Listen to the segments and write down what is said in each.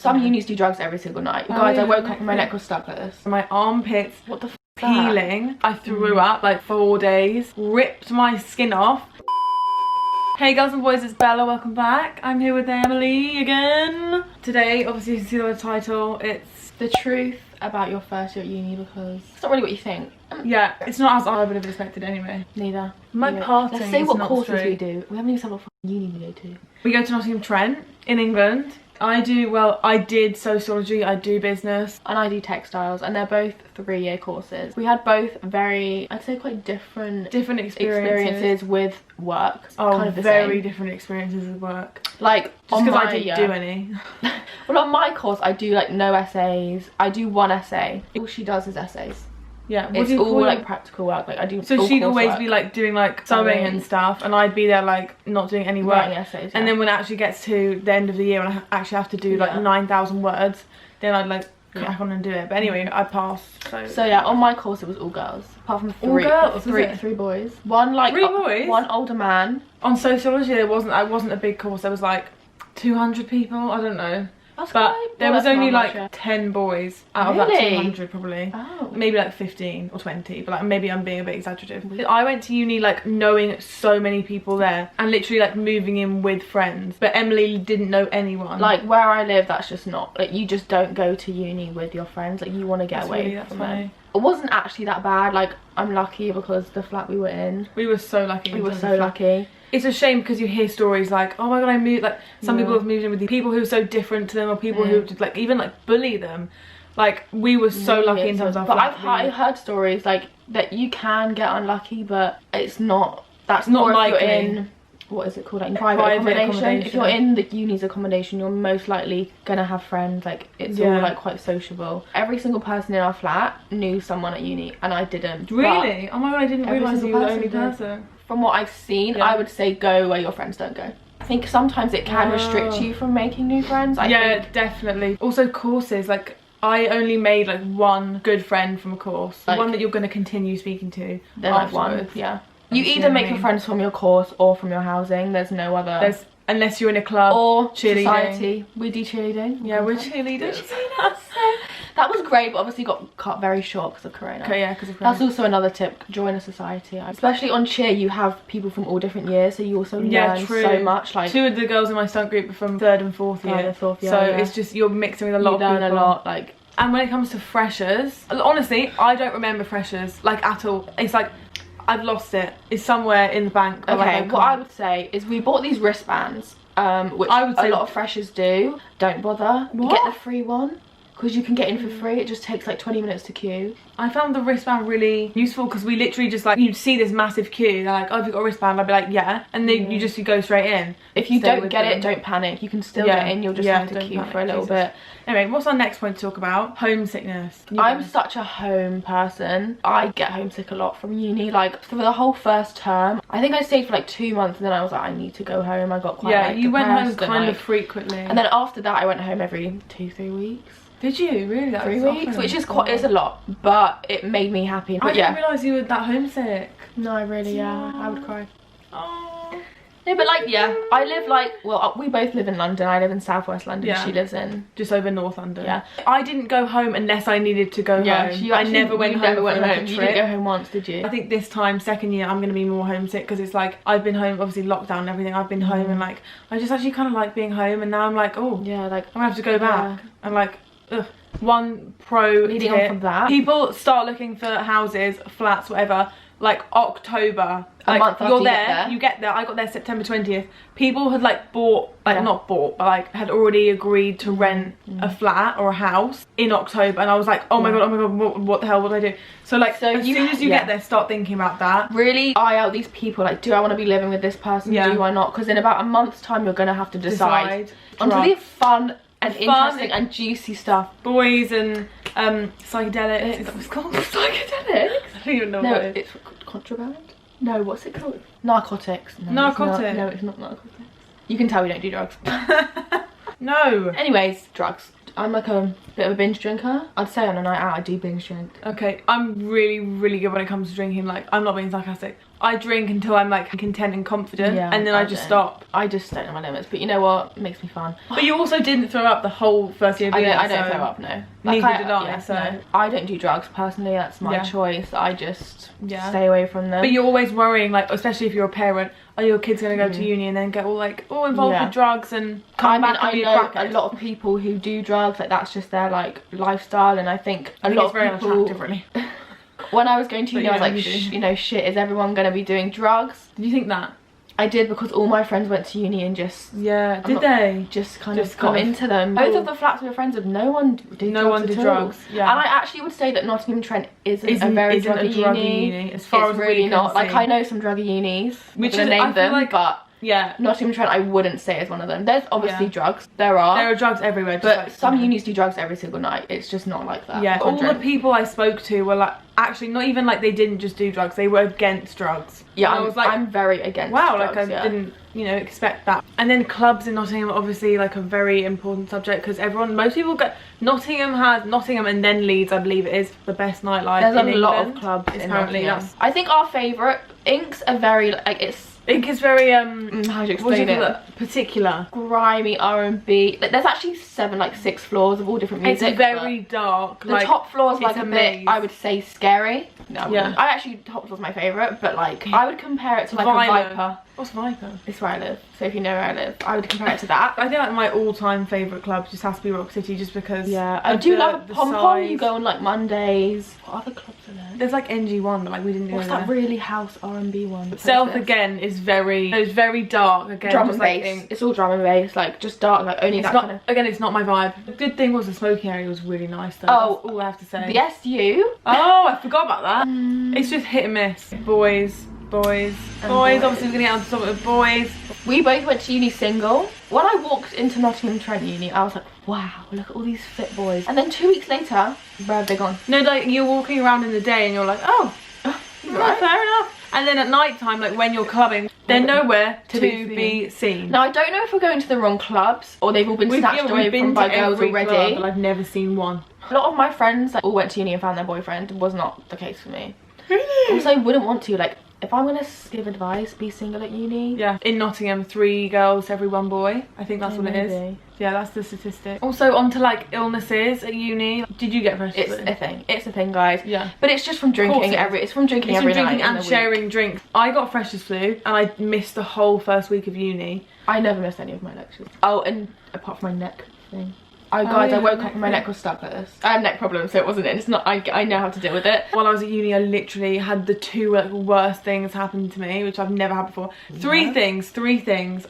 Some unis do drugs every single night. Guys, I woke up and my neck was stuck like this. My armpits, What the f*** peeling. I threw up like 4 days, ripped my skin off. Hey girls and boys, it's Bella, welcome back. I'm here with Emily again. Today, obviously you can see the title, it's the truth about your first year at uni, because it's not really what you think. yeah, it's not as I would have expected anyway. Neither. My parting Let's say is what not courses straight. we do. We haven't even said what fucking uni we go to. We go to Nottingham Trent in England. I did sociology, I do business. And I do textiles, and they're both 3-year courses. We had both very, I'd say, quite different experiences with work. Oh, kind of the very same. different experiences with work. Like, Just because I didn't do any. Well, on my course, I do like no essays. I do one essay. All she does is essays. Yeah, It's all like practical work. Like I do. So all she'd always coursework. be like doing like sewing and stuff, and I'd be there like not doing any work. Writing essays. And then when it actually gets to the end of the year and I actually have to do like 9,000 words, then I'd like crack on and do it. But anyway, I passed. So yeah, on my course it was all girls, apart from all girls, three boys. One like 3 boys. One older man. On sociology, it wasn't a big course. There was like 200 people. I don't know. That's But quite, there was that's only not much, like 10 boys out of that Really? 200 probably. Oh. Maybe like 15 or 20, but like maybe I'm being a bit exaggerative. I went to uni like knowing so many people there and literally like moving in with friends, but Emily didn't know anyone. Like where I live, that's just not, like you just don't go to uni with your friends. Like you want to get away from them. It wasn't actually that bad. Like I'm lucky because the flat we were in. We were so lucky. We were so lucky. It's a shame because you hear stories like, oh my god, I moved, like some people have moved in with the people who are so different to them, or people who would like even like bully them. Like we were so lucky in terms of but flat. I've heard stories like that you can get unlucky, but it's not, that's not more if likely. you're in, what is it called, like private accommodation. If you're in the uni's accommodation, you're most likely gonna have friends. Like it's all like quite sociable. Every single person in our flat knew someone at uni, and I didn't. Really? Oh my god, I didn't realise you were the only person. From what I've seen, I would say go where your friends don't go. I think sometimes it can restrict you from making new friends. I think. Definitely. Also courses, like I only made like one good friend from a course, like, one that you're going to continue speaking to. Then I've won. Yeah. You either make your friends from your course or from your housing. There's no other. Unless you're in a club or cheerleading. Society. We do cheerleading. Yeah, we're cheerleaders. That was great, but obviously got cut very short because of Corona. Okay, yeah, because of Corona. That's also another tip. Join a society. Especially on cheer, you have people from all different years, so you also learn so much. Like 2 of the girls in my stunt group are from 3rd and 4th year. So it's just you're mixing with a lot of people. You learn a lot. Like, and when it comes to freshers, honestly, I don't remember freshers like at all. It's like I've lost it. It's somewhere in the bank. Okay, what I would say is we bought these wristbands, which I would say a lot of freshers do. Don't bother. What? Get the free one. Because you can get in for free. It just takes like 20 minutes to queue. I found the wristband really useful because we literally just like, you'd see this massive queue. They're like, oh, have you got a wristband? I'd be like, yeah. And then you go straight in. If you don't get it, don't panic. You can still get in. You'll just have to queue for a little bit. Anyway, what's our next point to talk about? Homesickness. I'm such a home person. I get homesick a lot from uni. Like for the whole first term, I think I stayed for like 2 months and then I was like, I need to go home. I got quite like, you went home kind of like, frequently. And then after that I went home every 2-3 weeks. Did you really? That 3 weeks, which is quite, it's a lot, but it made me happy. But I didn't realise you were that homesick. No, I really, I would cry. Oh. No, but like, I live like, well, we both live in London. I live in southwest London. She lives in just over North London. Yeah. I didn't go home unless I needed to go home. I never went home. You didn't go home once, did you? I think this time, second year, I'm going to be more homesick because it's like I've been home, obviously lockdown and everything. I've been home and like I just actually kind of like being home, and now I'm like, oh yeah, like I'm gonna have to go back. And like, ugh. One pro leading on from that, people start looking for houses, flats, whatever, like October. A month after you get there. I got there September 20th. People had like bought, like not bought, but like had already agreed to rent a flat or a house in October, and I was like, oh my god, what the hell would I do? So like, as soon as you get there, start thinking about that. Really eye out these people. Like, do I want to be living with this person? Do I not? Because in about a month's time, you're gonna have to decide. Until they have fun and interesting and juicy stuff. Boys and psychedelics. Is that what it's called? Psychedelics? I don't even know what it is. It's contraband? No, what's it called? Narcotics. No, narcotics. No, it's not narcotics. You can tell we don't do drugs. No. Anyways, drugs. I'm like a bit of a binge drinker. I'd say on a night out I do binge drink. Okay, I'm really, really good when it comes to drinking. Like, I'm not being sarcastic. I drink until I'm like content and confident, and then I just stop. I just don't know my limits, but you know what? It makes me fun. But you also didn't throw up the whole first year of uni. I don't throw up, no. Like Neither did I, so. No. I don't do drugs personally, that's my choice. I just stay away from them. But you're always worrying, like, especially if you're a parent, are your kids going to go to uni and then get all like involved with drugs and come back and be a crackhead? I know a lot of people who do drugs, like that's just their like lifestyle, and I think a lot of very people, unattractive, really. When I was going to uni, I was like, you know, shit, is everyone going to be doing drugs? Did you think that? I did, because all my friends went to uni and just they just kind of got into them. Both of the flats we were friends with, no one did drugs. Yeah, and I actually would say that Nottingham Trent isn't a very druggy uni. As far as really we not. can Like I know some druggy unis, which is name them, like, but. Yeah, Nottingham Trent I wouldn't say is one of them. There's obviously drugs. There are drugs everywhere, but like, some unis do drugs every single night. It's just not like that. Yeah, all the people I spoke to were like, actually not even like they didn't just do drugs, they were against drugs. Yeah, I was like, I'm very against drugs, like I didn't, you know, expect that. And then clubs in Nottingham are obviously like a very important subject, because most people go, Nottingham and then Leeds, I believe it is, the best nightlife in England. There's a lot of clubs in Nottingham. I think our favourite, Inks are very, like, Ink is very how do you explain it? Particular, grimy R&B. Like, there's actually 6 floors of all different music. It's very dark. The top floor is like a bit, I would say, scary. No, I actually, top floor's my favourite, but like I would compare it to like a Viper. What's Viper? It's where I live. So if you know where I live, I would compare it to that. I think like my all-time favourite club just has to be Rock City, just because. Yeah, I do love Pom Pom. You go on like Mondays. What other clubs are there? There's like NG1, but like we didn't go there. What's that really house R&B one? Self again is very dark again. Drum and bass. It's all drum and bass, like just dark, like only that kind of. Again, it's not my vibe. The good thing was the smoking area was really nice though. Oh, that's all I have to say. The SU. Oh, I forgot about that. It's just hit and miss. Boys. Obviously we're gonna get on to talk with boys. We both went to uni single. When I walked into Nottingham Trent uni, I was like, wow, look at all these fit boys. And then 2 weeks later, where have they gone? No, like you're walking around in the day and you're like, oh, right, fair enough. And then at night time, like when you're clubbing, they're nowhere to be seen. Now I don't know if we're going to the wrong clubs or they've all been snatched away from by girls already. Club, but I've never seen one. A lot of my friends all went to uni and found their boyfriend. It was not the case for me. Really? Also, I wouldn't want to, like, if I'm gonna give advice, be single at uni. Yeah, in Nottingham, 3 girls every 1 boy. I think that's what it is. Yeah, that's the statistic. Also, onto like illnesses at uni. Did you get fresh? It's a thing. It's a thing, guys. Yeah. But it's just from drinking It's from drinking every night and sharing drinks. I got freshers flu and I missed the whole first week of uni. I never missed any of my lectures. Oh, and apart from my neck thing. Guys, I woke up and my neck was stuck like this. I have neck problems, so it's not, I know how to deal with it. While I was at uni, I literally had the 2 like, worst things happen to me, which I've never had before. Three things.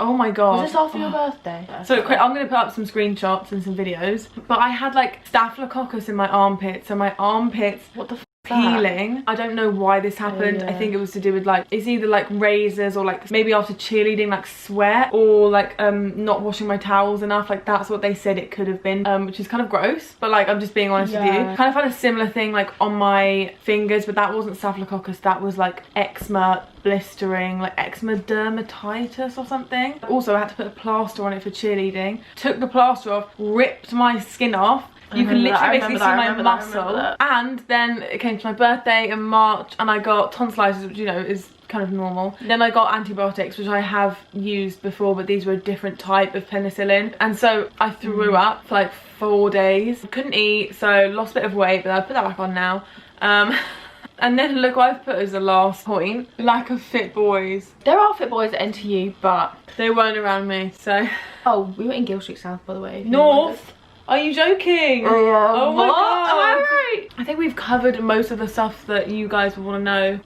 Oh my god. Was this after your birthday? So I'm going to put up some screenshots and some videos. But I had like staphylococcus in my armpits, so my armpits, what the f peeling. I don't know why this happened. I think it was to do with like, it's either like razors or like maybe after cheerleading, like sweat, or like not washing my towels enough. Like that's what they said it could have been, which is kind of gross, but like I'm just being honest with you. Kind of had a similar thing like on my fingers, but that wasn't staphylococcus, that was like eczema, blistering, like eczema dermatitis or something. Also I had to put a plaster on it for cheerleading. Took the plaster off, ripped my skin off. You can literally basically see my muscle. And then it came to my birthday in March and I got tonsillitis, which, you know, is kind of normal. Then I got antibiotics, which I have used before, but these were a different type of penicillin. And so I threw up for like 4 days. Couldn't eat, so lost a bit of weight, but I put that back on now. And then look what I've put as the last point. Lack of fit boys. There are fit boys at NTU, but they weren't around me, so. Oh, we were in Gill Street South, by the way. North? Are you joking? Oh my god. Am I right? I think we've covered most of the stuff that you guys would want to know.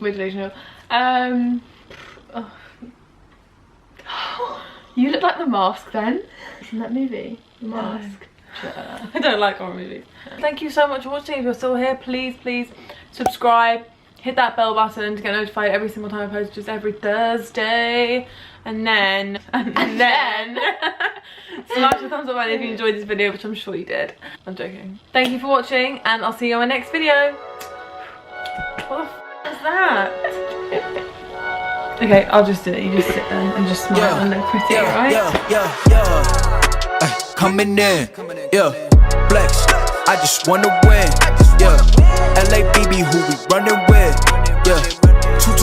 We're delusional. You look like The Mask then. Isn't that movie? The Mask. I don't like horror movies. Thank you so much for watching. If you're still here, please subscribe. Hit that bell button to get notified every single time I post, just every Thursday. And then smash the thumbs up button if you enjoyed this video, which I'm sure you did. I'm joking. Thank you for watching, and I'll see you on my next video. What the f is that? Okay, I'll just do it. You just sit there and just smile and look pretty, alright? Coming in, flex. I just wanna win, LA BB, who we running with,